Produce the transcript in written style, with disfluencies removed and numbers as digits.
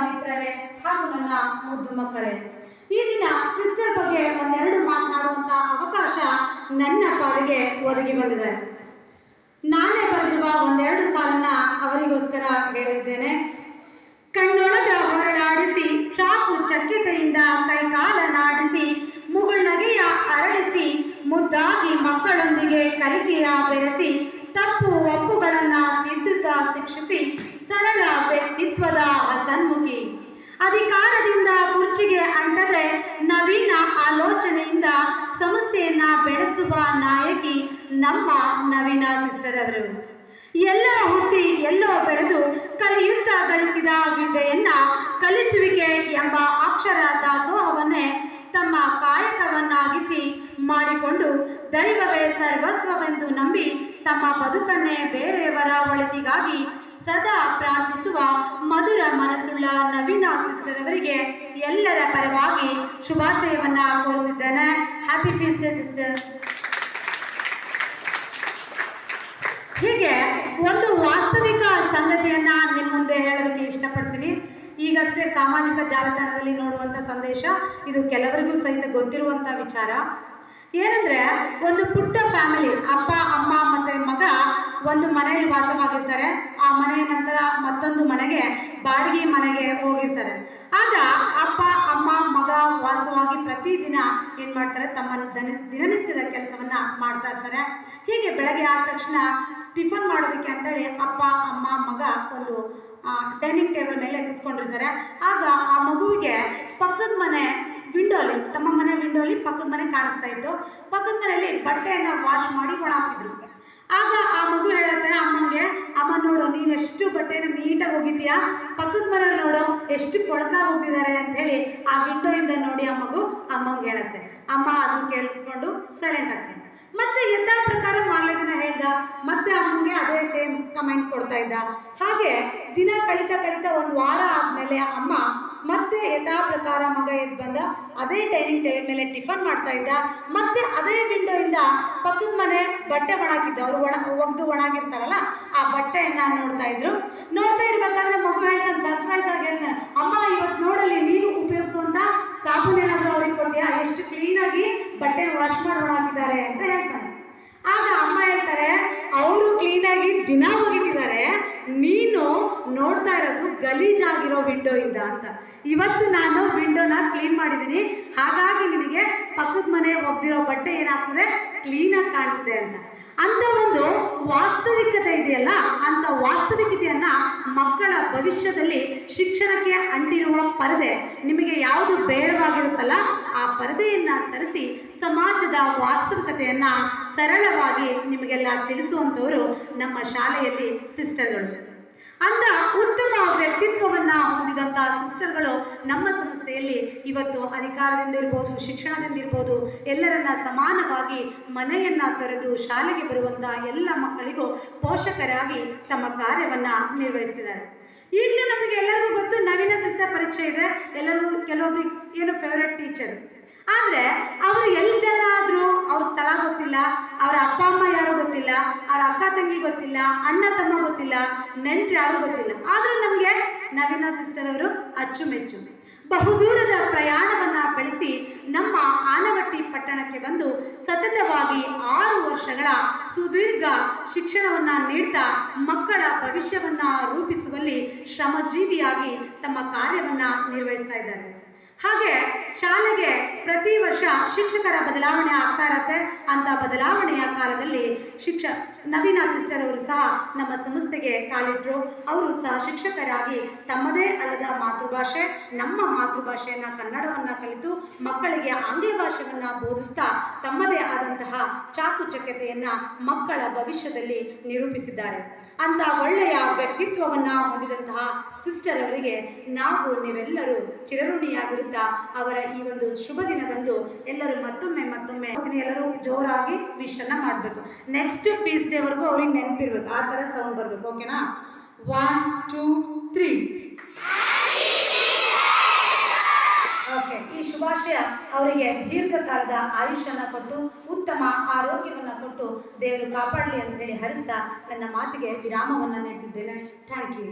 ಮಿತ್ರರೇ ಹಾಗೂ ನನ್ನ ಮುದ್ದು ಮಕ್ಕಳೇ, ಈ ದಿನ ಸಿಸ್ಟರ್ ಬಗ್ಗೆ ಒಂದೆರಡು ಮಾತನಾಡುವಂತ ಅವಕಾಶ ನನ್ನ ಪಾಲಿಗೆ ಒದಗಿ ಬಂದಿದೆ. ನಾನೇ ಬರೆದಿರುವ ಒಂದೆರಡು ಸಾಲನ್ನ ಅವರಿಗೋಸ್ಕರ ಹೇಳಿದ್ದೇನೆ. ಕಣ್ಣೊಳಗ ಹೊರಳಾಡಿಸಿ ಚಾಕು ಚಕ್ಕಿತೆಯಿಂದ ಕೈಕಾಲನಾಡಿಸಿ ಮುಗುಳ್ನಗೆಯ ಅರಳಿಸಿ ಮುದ್ದಾಗಿ ಮಕ್ಕಳೊಂದಿಗೆ ಕೈಕೆಯ ಬೆರೆಸಿ ತಪ್ಪು ಒಪ್ಪುಗಳನ್ನ ತಿದ್ದುತ್ತಾ ಶಿಕ್ಷಿಸಿ ಸರಳ ವ್ಯಕ್ತಿತ್ವದ ಹಸನ್ಮುಖಿ ಅಧಿಕಾರದಿಂದ ಕುರ್ಚಿಗೆ ಅಂಟದೆ ನವೀನ ಆಲೋಚನೆಯಿಂದ ಸಂಸ್ಥೆಯನ್ನ ಬೆಳೆಸುವ ನಾಯಕಿ ನಮ್ಮ ನವೀನ ಸಿಸ್ಟರ್ ಅವರು. ಎಲ್ಲೋ ಹುಟ್ಟಿ ಎಲ್ಲೋ ಬೆಳೆದು ಕಲಿಯುತ್ತಾ ಗಳಿಸಿದ ವಿದ್ಯೆಯನ್ನ ಕಲಿಸುವಿಕೆ ಎಂಬ ಅಕ್ಷರ ದಾಸೋಹವನ್ನೇ ತಮ್ಮ ಕಾಯಕವನ್ನಾಗಿಸಿ ಮಾಡಿಕೊಂಡು ದೈವವೇ ಸರ್ವಸ್ವವೆಂದು ನಂಬಿ ತಮ್ಮ ಬದುಕನ್ನೇ ಬೇರೆಯವರ ಒಳಿತಿಗಾಗಿ ಸದಾ ಪ್ರಾರ್ಥಿಸುವ ಮಧುರ ಮನಸ್ಸುಳ್ಳ ನವೀನ ಸಿಸ್ಟರ್ ಅವರಿಗೆ ಎಲ್ಲರ ಪರವಾಗಿ ಶುಭಾಶಯವನ್ನ ಕೋರುತ್ತಿದ್ದೇನೆ. Happy feast day sister. ಹೀಗೆ ಒಂದು ವಾಸ್ತವಿಕ ಸಂಗತಿಯನ್ನ ನಿಮ್ಮ ಮುಂದೆ ಹೇಳೋದಕ್ಕೆ ಇಷ್ಟಪಡ್ತೀನಿ. ಈಗಷ್ಟೇ ಸಾಮಾಜಿಕ ಜಾಲತಾಣದಲ್ಲಿ ನೋಡುವಂಥ ಸಂದೇಶ, ಇದು ಕೆಲವರಿಗೂ ಸಹಿತ ಗೊತ್ತಿರುವಂಥ ವಿಚಾರ. ಏನಂದ್ರೆ, ಒಂದು ಪುಟ್ಟ ಫ್ಯಾಮಿಲಿ, ಅಪ್ಪ ಅಮ್ಮ ಮತ್ತೆ ಮಗ ಒಂದು ಮನೆಯಲ್ಲಿ ವಾಸವಾಗಿರ್ತಾರೆ. ಆ ಮನೆಯ ನಂತರ ಮತ್ತೊಂದು ಮನೆಗೆ, ಬಾಡಿಗೆ ಮನೆಗೆ ಹೋಗಿರ್ತಾರೆ. ಆಗ ಅಪ್ಪ ಅಮ್ಮ ಮಗ ವಾಸವಾಗಿ ಪ್ರತಿದಿನ ಏನು ಮಾಡ್ತಾರೆ, ತಮ್ಮ ದಿನನಿತ್ಯದ ಕೆಲಸವನ್ನ ಮಾಡ್ತಾ ಇರ್ತಾರೆ. ಹೀಗೆ ಬೆಳಗ್ಗೆ ಆದ ತಕ್ಷಣ ಟಿಫನ್ ಮಾಡೋದಕ್ಕೆ ಅಂತೇಳಿ ಅಪ್ಪ ಅಮ್ಮ ಮಗ ಒಂದು ಡೈನಿಂಗ್ ಟೇಬಲ್ ಮೇಲೆ ಕುತ್ಕೊಂಡಿರ್ತಾರೆ. ಆಗ ಆ ಮಗುವಿಗೆ ಪಕ್ಕದ ಮನೆ ವಿಂಡೋಲಿ, ತಮ್ಮ ಮನೆ ವಿಂಡೋಲಿ ಪಕ್ಕದ ಮನೆ ಕಾಣಿಸ್ತಾ ಇತ್ತು. ಪಕ್ಕದ ಮನೆಯಲ್ಲಿ ಬಟ್ಟೆಯನ್ನು ವಾಶ್ ಮಾಡಿ ಒಣ ಹಾಕಿದ್ರು. ಆಗ ಆ ಮಗು ಹೇಳುತ್ತೆ ಅಮ್ಮಂಗೆ, ಅಮ್ಮ ನೋಡು, ನೀನು ಎಷ್ಟು ಬಟ್ಟೆನ ನೀಟಾಗಿ ಹೋಗಿದ್ದೀಯಾ, ಪಕ್ಕದ ಮನೆ ನೋಡು ಎಷ್ಟು ಕೊಳಕ ಹೋಗಿದ್ದಾರೆ ಅಂತ ಹೇಳಿ ಆ ವಿಂಡೋಯಿಂದ ನೋಡಿ ಆ ಮಗು ಅಮ್ಮಂಗೆ ಹೇಳುತ್ತೆ. ಅಮ್ಮ ಅದನ್ನು ಕೇಳಿಸ್ಕೊಂಡು ಸೈಲೆಂಟ್ ಆಗ್ತಾನೆ. ಮತ್ತೆ ಯಥಾ ಪ್ರಕಾರ ಮಾರನೇ ದಿನ ಹೇಳ್ದ, ಮತ್ತೆ ಅಮ್ಮಂಗೆ ಅದೇ ಸೇಮ್ ಕಮೆಂಟ್ ಕೊಡ್ತಾ ಇದ್ದ. ಹಾಗೆ ದಿನ ಕಳೀತಾ ಒಂದು ವಾರ ಆದ್ಮೇಲೆ ಅಮ್ಮ ಮತ್ತೆ ಯಥಾ ಪ್ರಕಾರ ಮಗ ಎದ್ದು ಬಂದ, ಅದೇ ಡೈನಿಂಗ್ ಟೇಬಲ್ ಮೇಲೆ ಟಿಫನ್ ಮಾಡ್ತಾ ಇದ್ದ. ಮತ್ತೆ ಅದೇ ವಿಂಡೋಯಿಂದ ಪಕ್ಕದ ಮನೆ ಬಟ್ಟೆ ಒಣಗಿದ್ದು, ಅವರು ಒಗ್ದು ಒಣಗಿರ್ತಾರಲ್ಲ ಆ ಬಟ್ಟೆಯನ್ನ ನೋಡ್ತಾ ಇದ್ರು. ನೋಡ್ತಾ ಇರ್ಬೇಕಾದ್ರೆ ಮಗು ಹೇಳ್ತಾನೆ, ಸರ್ಪ್ರೈಸ್ ಆಗಿ ಹೇಳ್ತಾನೆ, ಅಮ್ಮ ಇವತ್ತು ನೋಡಲಿ ನೀನು ಉಪಯೋಗಿಸುವಂತ ಸಾಬೂನ್ ಏನಾದ್ರು ಅವ್ರಿಗೆ ಕೊಟ್ಟಿಯಾ, ಎಷ್ಟು ಕ್ಲೀನಾಗಿ ಬಟ್ಟೆ ವಾಶ್ ಮಾಡಿ ಒಣಗಿದ್ದಾರೆ ಅಂತ ಹೇಳ್ತಾನೆ. ಆಗ ಅಮ್ಮ ಹೇಳ್ತಾರೆ, ಅವರು ಕ್ಲೀನಾಗಿ ದಿನ ಒಗಿತಿದ್ದಾರೆ, ನೀನು ನೋಡ್ತಾ ಇರೋದು ಗಲೀಜಾಗಿರೋ ವಿಂಡೋ ಇಂದ ಅಂತ. ಇವತ್ತು ನಾನು ವಿಂಡೋನ ಕ್ಲೀನ್ ಮಾಡಿದ್ದೀನಿ, ಹಾಗಾಗಿ ನಿನಗೆ ಪಕ್ಕದ ಮನೆ ಒಗ್ದಿರೋ ಬಟ್ಟೆ ಏನಾಗ್ತದೆ, ಕ್ಲೀನಾಗಿ ಕಾಣ್ತದೆ ಅಂತ. ಅಂತ ಒಂದು ವಾಸ್ತವಿಕತೆ ಇದೆಯಲ್ಲ, ಅಂತ ವಾಸ್ತವಿಕತೆಯನ್ನ ಮಕ್ಕಳ ಭವಿಷ್ಯದಲ್ಲಿ ಶಿಕ್ಷಣಕ್ಕೆ ಅಂಟಿರುವ ಪರದೆ, ನಿಮಗೆ ಯಾವುದು ಬೇಡವಾಗಿರುತ್ತಲ್ಲ ಆ ಪರದೆಯನ್ನ ಸರಿಸಿ ಸಮಾಜದ ವಾಸ್ತವಿಕತೆಯನ್ನ ಸರಳವಾಗಿ ನಿಮಗೆಲ್ಲ ತಿಳಿಸುವಂಥವರು ನಮ್ಮ ಶಾಲೆಯಲ್ಲಿ ಸಿಸ್ಟರ್ಗಳು. ಅಂತ ಉತ್ತಮ ವ್ಯಕ್ತಿತ್ವವನ್ನು ಹೊಂದಿದಂಥ ಸಿಸ್ಟರ್ಗಳು ನಮ್ಮ ಸಂಸ್ಥೆಯಲ್ಲಿ ಇವತ್ತು ಅಧಿಕಾರದಿಂದ ಇರ್ಬೋದು, ಶಿಕ್ಷಣದಿಂದ ಇರ್ಬೋದು, ಎಲ್ಲರನ್ನ ಸಮಾನವಾಗಿ ಮನೆಯನ್ನು ತೊರೆದು ಶಾಲೆಗೆ ಬರುವಂಥ ಎಲ್ಲ ಮಕ್ಕಳಿಗೂ ಪೋಷಕರಾಗಿ ತಮ್ಮ ಕಾರ್ಯವನ್ನು ನಿರ್ವಹಿಸ್ತಿದ್ದಾರೆ. ಈಗಲೂ ನಮಗೆ ಎಲ್ಲರಿಗೂ ಗೊತ್ತು, ನವೀನ ಸಿಸ್ಟರ್ ಪರಿಚಯ ಇದೆ, ಎಲ್ಲರಿಗೂ ಕೆಲವೊಬ್ಬರಿಗೆ ಏನು ಫೇವ್ರೆಟ್ ಟೀಚರ್. ಆದರೆ ಅವರು ಎಲ್ಲಿ ಜನ ಆದರೂ ಅವ್ರ ಸ್ಥಳ ಗೊತ್ತಿಲ್ಲ, ಅವರ ಅಪ್ಪ ಅಮ್ಮ ಯಾರು ಗೊತ್ತಿಲ್ಲ, ಅವರ ಅಕ್ಕ ತಂಗಿ ಗೊತ್ತಿಲ್ಲ, ಅಣ್ಣ ತಮ್ಮ ಗೊತ್ತಿಲ್ಲ, ನೆಂಟರು ಯಾರು ಗೊತ್ತಿಲ್ಲ. ಆದರೂ ನಮಗೆ ನವೀನ ಸಿಸ್ಟರ್ ಅವರು ಅಚ್ಚುಮೆಚ್ಚು. ಬಹುದೂರದ ಪ್ರಯಾಣವನ್ನು ಬೆಳೆಸಿ ನಮ್ಮ ಆನವಟ್ಟಿ ಪಟ್ಟಣಕ್ಕೆ ಬಂದು ಸತತವಾಗಿ 6 ವರ್ಷಗಳ ಸುದೀರ್ಘ ಶಿಕ್ಷಣವನ್ನು ನೀಡ್ತಾ ಮಕ್ಕಳ ಭವಿಷ್ಯವನ್ನು ರೂಪಿಸುವಲ್ಲಿ ಶ್ರಮಜೀವಿಯಾಗಿ ತಮ್ಮ ಕಾರ್ಯವನ್ನು ನಿರ್ವಹಿಸ್ತಾ ಇದ್ದಾರೆ. ಹಾಗೆ ಶಾಲೆಗೆ ಪ್ರತಿ ವರ್ಷ ಶಿಕ್ಷಕರ ಬದಲಾವಣೆ ಆಗ್ತಾ ಇರತ್ತೆ. ಅಂತ ಬದಲಾವಣೆಯ ಕಾಲದಲ್ಲಿ ನವೀನ ಸಿಸ್ಟರ್ ಅವರು ಸಹ ನಮ್ಮ ಸಂಸ್ಥೆಗೆ ಕಾಲಿಟ್ಟರು. ಅವರು ಸಹ ಶಿಕ್ಷಕರಾಗಿ ತಮ್ಮದೇ ಅಲ್ಲದ ಮಾತೃಭಾಷೆ, ನಮ್ಮ ಮಾತೃಭಾಷೆಯನ್ನು ಕನ್ನಡವನ್ನು ಕಲಿತು ಮಕ್ಕಳಿಗೆ ಆಂಗ್ಲ ಭಾಷೆಯನ್ನು ಬೋಧಿಸ್ತಾ ತಮ್ಮದೇ ಆದಂತಹ ಚಾಕುಚಕ್ಯತೆಯನ್ನು ಮಕ್ಕಳ ಭವಿಷ್ಯದಲ್ಲಿ ನಿರೂಪಿಸಿದ್ದಾರೆ. ಅಂತ ಒಳ್ಳೆಯ ವ್ಯಕ್ತಿತ್ವವನ್ನು ಹೊಂದಿದಂತಹ ಸಿಸ್ಟರ್ ಅವರಿಗೆ ನೀವೆಲ್ಲರೂ ಚಿರಋಣಿಯಾಗಿರುತ್ತಾ ಅವರ ಈ ಒಂದು ಶುಭ ದಿನದಂದು ಎಲ್ಲರೂ ಮತ್ತೊಮ್ಮೆ ಎಲ್ಲರೂ ಜೋರಾಗಿ ವಿಶ್ ಅನ್ನ ಮಾಡಬೇಕು. ನೆಕ್ಸ್ಟ್ ಫೀಸ್ಟ್ ಡೇವರೆಗೂ ಅವ್ರಿಗೆ ನೆನಪಿರ್ಬೇಕು, ಆ ಥರ ಸೌಂಡ್ ಬರಬೇಕು. ಓಕೆನಾ? 1 2 3. ಓಕೆ. ಈ ಶುಭಾಶಯ ಅವರಿಗೆ ದೀರ್ಘಕಾಲದ ಆಯುಷ್ಯನ ಕೊಟ್ಟು ಉತ್ತಮ ಆರೋಗ್ಯವನ್ನು ಕೊಟ್ಟು ದೇವರು ಕಾಪಾಡಲಿ ಅಂತ ಹೇಳಿ ಹರಿಸ್ತಾ ನನ್ನ ಮಾತಿಗೆ ವಿರಾಮವನ್ನು ನೀಡ್ತಿದ್ದೇನೆ. Thank you.